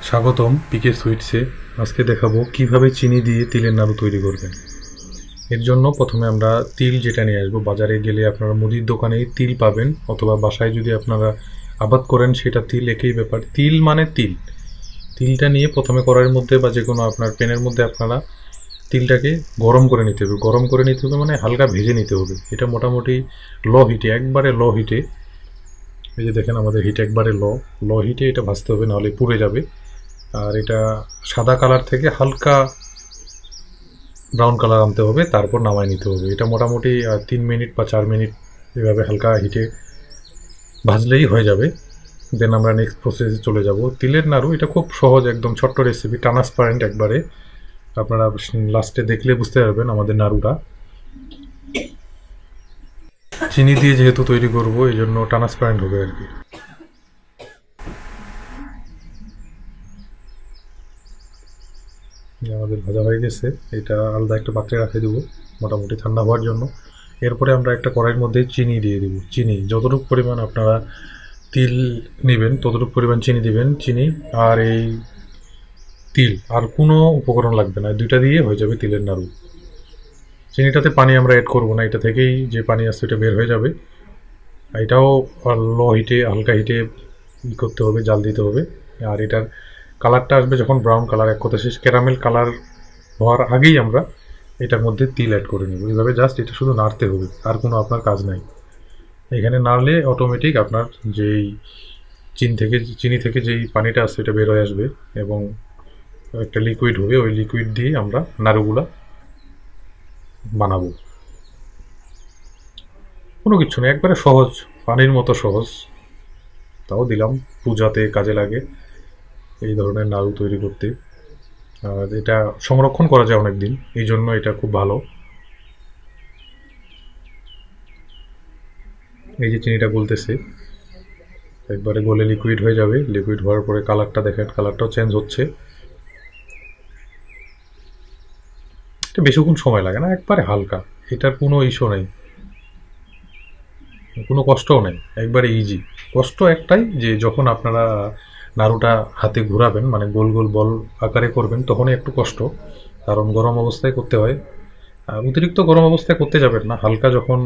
স্বাগতম পিকে সুইটসে। আজকে দেখাবো কিভাবে চিনি দিয়ে তিলের নাড়ু তৈরি করবেন। এর জন্য প্রথমে আমরা তিল যেটা নিয়ে আসবো। বাজারে গেলে আপনারা মুদির দোকানেই তিল পাবেন, অথবা বাসায় যদি আপনারা আবাদ করেন সেটা তিল, একই ব্যাপার। তিল মানে তিলটা নিয়ে প্রথমে কড়াইয়ের মধ্যে বা যে কোনো আপনার প্যানের মধ্যে আপনারা তিলটাকে গরম করে নিতে হবে। গরম করে নিতে হবে মানে হালকা ভেজে নিতে হবে। এটা মোটামুটি লো হিটে, একবারে লো হিটে, এই যে দেখেন আমাদের হিট একবারে লো হিটে এটা ভাজতে হবে, নাহলে পুড়ে যাবে। আর এটা সাদা কালার থেকে হালকা ব্রাউন কালার আনতে হবে, তারপর নামায় নিতে হবে। এটা মোটামুটি 3 মিনিট বা 4 মিনিট এভাবে হালকা হিটে ভাজলেই হয়ে যাবে। দেন আমরা নেক্সট প্রসেসে চলে যাব। তিলের নাড়ু এটা খুব সহজ, একদম ছোট্ট রেসিপি, ট্রান্সপারেন্ট একবারে। আপনারা লাস্টে দেখলে বুঝতে পারবেন আমাদের নাড়ুটা। চিনি দিয়ে যেহেতু তৈরি করব, এই জন্য ট্রান্সপারেন্ট হবে আর কি। আমাদের ভাজা হয়ে গেছে, এটা আলাদা একটা পাত্রে রাখে দেবো মোটামুটি ঠান্ডা হওয়ার জন্য। এরপরে আমরা একটা কড়াইয়ের মধ্যে চিনি দিয়ে দেবো। চিনি যতটুকু পরিমাণ আপনারা তিল নেবেন ততটুকু পরিমাণ চিনি দিবেন। চিনি আর এই তিল, আর কোনো উপকরণ লাগবে না, দুইটা দিয়ে হয়ে যাবে তিলের নাড়ু। চিনিটাতে পানি আমরা অ্যাড করব না, এটা থেকেই যে পানি আসছে এটা বের হয়ে যাবে। এটাও লো হিটে, হালকা হিটে করতে হবে, জাল দিতে হবে। আর এটার কালারটা আসবে যখন ব্রাউন কালার, এক কথা শেষ, ক্যারামেল কালার হওয়ার আগেই আমরা এটার মধ্যে তিল অ্যাড করে নেব। এইভাবে জাস্ট এটা শুধু নাড়তে হবে, আর কোনো আপনার কাজ নাই। এখানে নাড়লে অটোমেটিক আপনার যেই চিনি থেকে যেই পানিটা আসছে এটা বের হয়ে আসবে এবং একটা লিকুইড হবে। ওই লিকুইড দিয়ে আমরা নাড়ুগুলা বানাবো। কোনো কিছু নেই, একবারে সহজ, পানির মতো সহজ। তাও দিলাম, পূজাতে কাজে লাগে এই ধরনের নাড়ু তৈরি করতে। আর এটা সংরক্ষণ করা যায় অনেক দিন, এই জন্য এটা খুব ভালো। এই যে চিনিটা গলতেছে, একবারে গলে লিকুইড হয়ে যাবে। লিকুইড হওয়ার পরে কালারটা দেখেন, কালারটাও চেঞ্জ হচ্ছে। এটা বেশিক্ষণ সময় লাগে না, একবারে হালকা। এটার কোনো ইস্যু নেই, কোনো কষ্টও নেই, একবারে ইজি। কষ্ট একটাই, যে যখন আপনারা নাড়ুটা হাতে ঘোরাবেন, মানে গোল গোল বল আকারে করবেন, তখনই একটু কষ্ট, কারণ গরম অবস্থায় করতে হয়। অতিরিক্ত গরম অবস্থায় করতে যাবেন না, হালকা যখন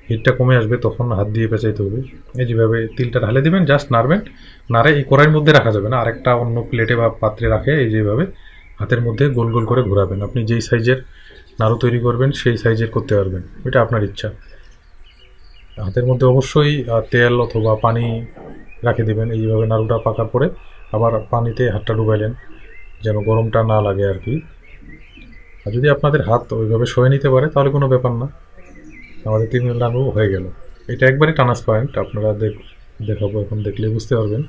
হিটটা কমে আসবে তখন হাত দিয়ে পেঁচাইতে হবে। এই যেভাবে তিলটা ঢালে দেবেন, জাস্ট নাড়বেন। নাড়ে এই কড়াইয়ের মধ্যে রাখা যাবে না, আরেকটা অন্য প্লেটে বা পাত্রে রাখে এই যেভাবে হাতের মধ্যে গোল গোল করে ঘোরাবেন। আপনি যেই সাইজের নাড়ু তৈরি করবেন সেই সাইজের করতে পারবেন, এটা আপনার ইচ্ছা। হাতের মধ্যে অবশ্যই তেল অথবা পানি রাখে দেবেন। এইভাবে নাড়ুটা পাকার পরে আবার পানিতে হাতটা ডুবাইলেন, যেন গরমটা না লাগে আর কি। আর যদি আপনাদের হাত ওইভাবে সয়ে নিতে পারে তাহলে কোনো ব্যাপার না। আমাদের তিলের নাড়ু হয়ে গেল। এটা একবারে ট্রান্সপারেন্ট, আপনারা দেখাবো, এখন দেখলে বুঝতে পারবেন।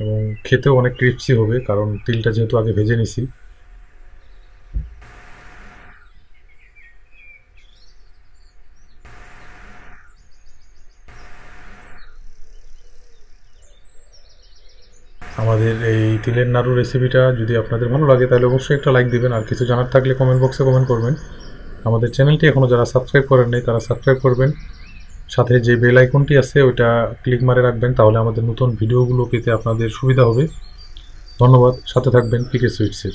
এবং খেতেও অনেক ক্রিস্পি হবে, কারণ তিলটা যেহেতু আগে ভেজে নিছি। আমাদের এই তিলের নাড়ু রেসিপিটা যদি আপনাদের ভালো লাগে তাহলে অবশ্যই একটা লাইক দিবেন। আর কিছু জানার থাকলে কমেন্ট বক্সে কমেন্ট করবেন। আমাদের চ্যানেলটি এখনও যারা সাবস্ক্রাইব করেন নাই তারা সাবস্ক্রাইব করবেন। সাথে যে বেল আইকনটি আছে ওইটা ক্লিক মারে রাখবেন, তাহলে আমাদের নতুন ভিডিওগুলো পেতে আপনাদের সুবিধা হবে। ধন্যবাদ, সাথে থাকবেন পিকে সুইটসের।